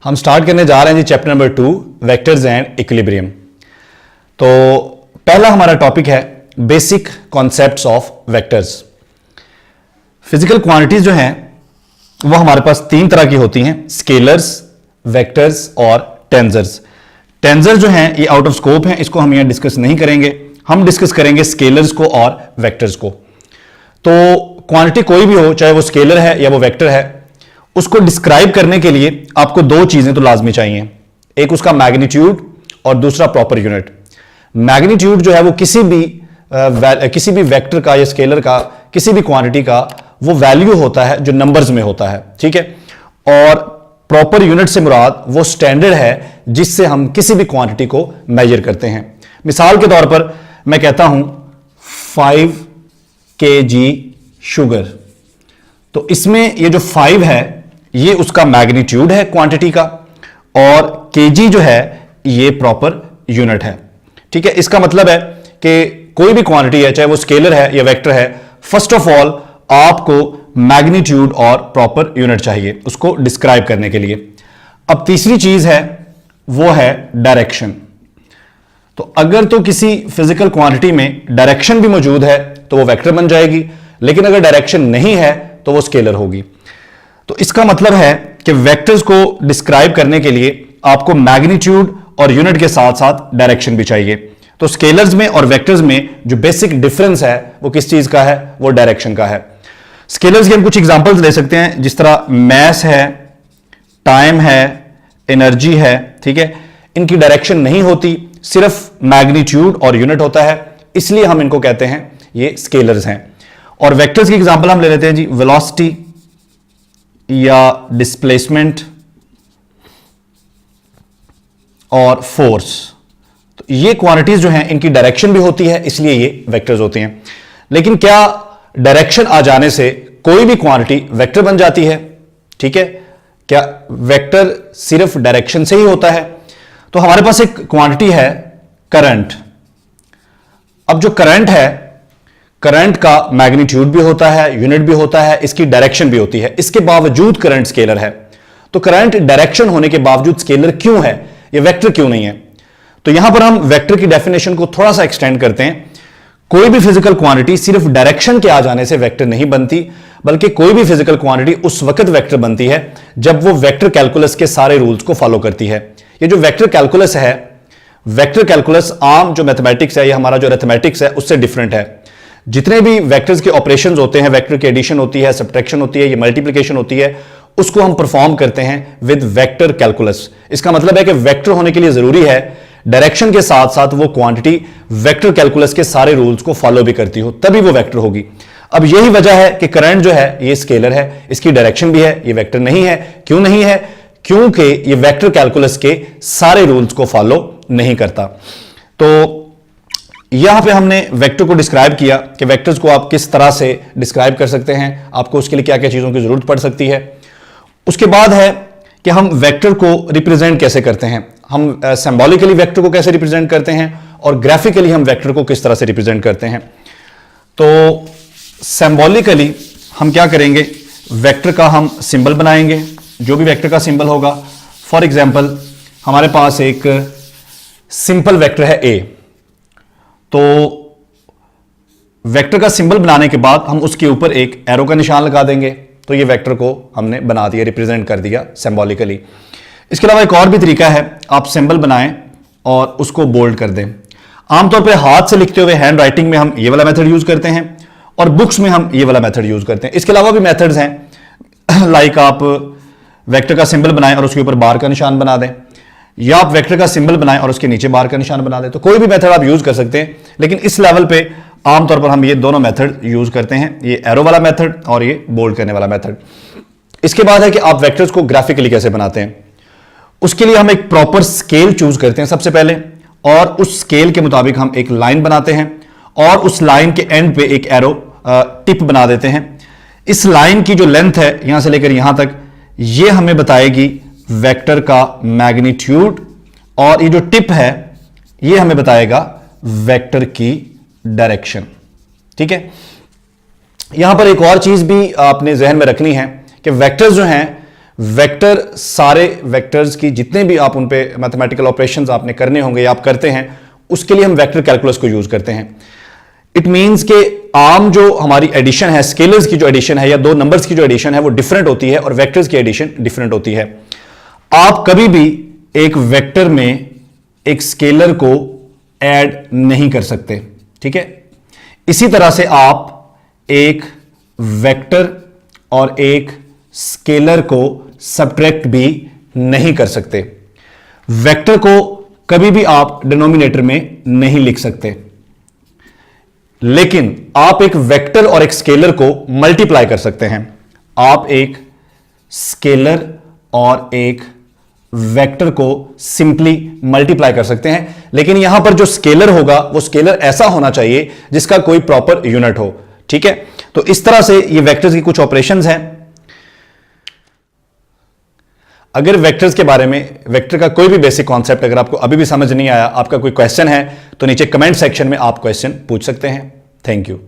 हम स्टार्ट करने जा रहे हैं जी chapter number 2 vectors and equilibrium. तो पहला हमारा टॉपिक है basic concepts of vectors. Physical quantities जो हैं वो हमारे पास तीन तरह की होती हैं, स्केलर्स, वेक्टर्स और टेंजर्स। टेंजर जो हैं ये आउट ऑफ स्कोप हैं, इसको हम यहां डिस्कस नहीं करेंगे। हम डिस्कस करेंगे स्केलर्स को और वेक्टर्स को। तो क्वांटिटी कोई भी हो, चाहे वो स्केलर है या वो वेक्टर है, उसको डिस्क्राइब करने के लिए आपको दो चीजें तो लाजमी चाहिए, एक उसका मैग्नीट्यूड और दूसरा प्रॉपर यूनिट। मैग्नीट्यूड जो है वो किसी भी वेक्टर का या स्केलर का, किसी भी क्वांटिटी का वो वैल्यू होता है जो नंबर्स में होता है, ठीक है। और प्रॉपर यूनिट से मुराद वो स्टैंडर्ड है जिससे हम किसी भी क्वांटिटी को मेजर करते हैं। मिसाल के तौर पर मैं कहता हूं 5 kg शुगर, तो इसमें ये जो 5 है ये उसका मैग्नीट्यूड है क्वांटिटी का, और kg जो है ये प्रॉपर यूनिट है, ठीक है। इसका मतलब है कि कोई भी क्वांटिटी है, चाहे वो स्केलर है या वेक्टर है, फर्स्ट ऑफ ऑल आपको मैग्नीट्यूड और प्रॉपर यूनिट चाहिए उसको डिस्क्राइब करने के लिए। अब तीसरी चीज है वो है डायरेक्शन। तो अगर तो किसी फिजिकल क्वांटिटी में डायरेक्शन भी मौजूद है तो वो वेक्टर बन जाएगी, लेकिन अगर डायरेक्शन नहीं है तो वो स्केलर होगी। तो इसका मतलब है कि वेक्टर्स को डिस्क्राइब करने के लिए आपको मैग्नीट्यूड और यूनिट के साथ साथ डायरेक्शन भी चाहिए। तो स्केलर्स में और वेक्टर्स में जो बेसिक डिफरेंस है वो किस चीज का है, वो डायरेक्शन का है। स्केलर्स के हम कुछ एग्जांपल्स ले सकते हैं, जिस तरह मैस है, टाइम है, एनर्जी है, ठीक है। इनकी डायरेक्शन नहीं होती, सिर्फ मैग्नीट्यूड और यूनिट होता है, इसलिए हम इनको कहते हैं ये स्केलर्स हैं। और वेक्टर्स की एग्जांपल हम ले लेते हैं जी, वेलोसिटी या डिस्प्लेसमेंट और फोर्स। तो ये क्वांटिटीज जो हैं इनकी डायरेक्शन भी होती है, इसलिए ये वेक्टर्स होते हैं। लेकिन क्या डायरेक्शन आ जाने से कोई भी क्वांटिटी वेक्टर बन जाती है? ठीक है, क्या वेक्टर सिर्फ डायरेक्शन से ही होता है? तो हमारे पास एक क्वांटिटी है करंट। अब जो करंट है, करंट का मैग्नीट्यूड भी होता है, यूनिट भी होता है, इसकी डायरेक्शन भी होती है, इसके बावजूद करंट स्केलर है। तो करंट डायरेक्शन होने के बावजूद स्केलर क्यों है, ये वेक्टर क्यों नहीं है? तो यहां पर हम वेक्टर की डेफिनेशन को थोड़ा सा एक्सटेंड करते हैं। कोई भी फिजिकल क्वांटिटी सिर्फ डायरेक्शन के आ जाने से वेक्टर नहीं बनती, बल्कि कोई भी फिजिकल क्वांटिटी उस वक्त वेक्टर बनती है जब वो वेक्टर कैलकुलस के सारे रूल्स को फॉलो करती है। ये जो वेक्टर कैलकुलस है, वेक्टर कैलकुलस आम जो मैथमेटिक्स है या हमारा जो अरिथमेटिक्स है उससे डिफरेंट है। जितने भी वेक्टर्स के ऑपरेशंस होते हैं, वेक्टर की एडिशन होती है, सब्ट्रैक्शन होती है, ये मल्टीप्लिकेशन होती है, उसको हम परफॉर्म करते हैं विद वेक्टर कैलकुलस। इसका मतलब है कि वेक्टर होने के लिए जरूरी है डायरेक्शन के साथ साथ वो क्वांटिटी वेक्टर कैलकुलस के सारे रूल्स को फॉलो भी करती हो, तभी वो वेक्टर होगी। अब यही वजह है कि करंट जो है ये स्केलर है, इसकी डायरेक्शन भी है, ये वेक्टर नहीं है। क्यों नहीं है? क्योंकि ये वेक्टर कैलकुलस के सारे रूल्स को फॉलो नहीं करता। तो यहां पे हमने वेक्टर को डिस्क्राइब किया कि वेक्टर्स को आप किस तरह से डिस्क्राइब कर सकते हैं, आपको उसके लिए क्या क्या चीजों की जरूरत पड़ सकती है। उसके बाद है कि हम वेक्टर को रिप्रेजेंट कैसे करते हैं, हम सिंबॉलिकली वेक्टर को कैसे रिप्रेजेंट करते हैं और ग्राफिकली हम वेक्टर को किस तरह से रिप्रेजेंट करते हैं। तो सिंबॉलिकली हम क्या करेंगे, वेक्टर का हम सिंबल बनाएंगे, जो भी वेक्टर का सिंबल होगा। फॉर एग्जांपल हमारे पास एक सिंपल वेक्टर है ए, तो वेक्टर का सिंबल बनाने के बाद हम उसके ऊपर एक एरो का निशान लगा देंगे, तो ये वेक्टर को हमने बना दिया, रिप्रेजेंट कर दिया सिंबॉलिकली। इसके अलावा एक और भी तरीका है, आप सिंबल बनाएं और उसको बोल्ड कर दें। आमतौर पे हाथ से लिखते हुए हैंड राइटिंग में हम ये वाला मेथड यूज करते हैं और बुक्स में हम ये वाला मेथड यूज करते हैं। इसके अलावा भी मेथड्स हैं, लाइक आप वेक्टर का सिंबल बनाएं और उसके ऊपर बार का निशान बना दें, या आप वेक्टर का सिंबल बनाएं और उसके नीचे बार का निशान बना दें। तो कोई भी मेथड आप यूज कर सकते हैं, लेकिन इस लेवल पे आमतौर पर हम ये दोनों मेथड यूज करते हैं, ये एरो वाला मेथड और ये बोल्ड करने वाला मेथड। इसके बाद है कि आप वेक्टर्स को ग्राफिकली कैसे बनाते हैं। उसके लिए हम एक प्रॉपर स्केल चूज करते हैं सबसे पहले, और उस स्केल के मुताबिक हम एक लाइन बनाते हैं और उस लाइन के एंड पे एक एरो टिप बना देते हैं। इस लाइन की जो लेंथ है यहां से लेकर यहां तक, ये हमें बताएगी वेक्टर का मैग्नीट्यूड, और ये जो टिप है ये हमें बताएगा वेक्टर की डायरेक्शन, ठीक है। यहां पर एक और चीज भी आपने जहन में रखनी है कि वेक्टर्स जो हैं वेक्टर, सारे वेक्टर्स की जितने भी आप उन पे मैथमेटिकल ऑपरेशंस आपने करने होंगे या आप करते हैं, उसके लिए हम वेक्टर कैलकुलस को यूज करते हैं। इट मींस कि आम जो हमारी एडिशन है, स्केलर्स की जो एडिशन है या दो नंबर्स की जो एडिशन है वो डिफरेंट होती है और वेक्टर्स की एडिशन डिफरेंट होती है। आप कभी भी एक वेक्टर में एक स्केलर को ऐड नहीं कर सकते, ठीक है। इसी तरह से आप एक वेक्टर और एक स्केलर को सब्ट्रैक्ट भी नहीं कर सकते। वेक्टर को कभी भी आप डिनोमिनेटर में नहीं लिख सकते, लेकिन आप एक वेक्टर और एक स्केलर को मल्टीप्लाई कर सकते हैं। आप एक स्केलर और एक वेक्टर को सिंपली मल्टीप्लाई कर सकते हैं, लेकिन यहां पर जो स्केलर होगा वो स्केलर ऐसा होना चाहिए जिसका कोई प्रॉपर यूनिट हो, ठीक है। तो इस तरह से ये वेक्टर्स की कुछ ऑपरेशंस हैं। अगर वेक्टर्स के बारे में, वेक्टर का कोई भी बेसिक कॉन्सेप्ट अगर आपको अभी भी समझ नहीं आया, आपका कोई क्वेश्चन है, तो नीचे कमेंट सेक्शन में आप क्वेश्चन पूछ सकते हैं। Thank you.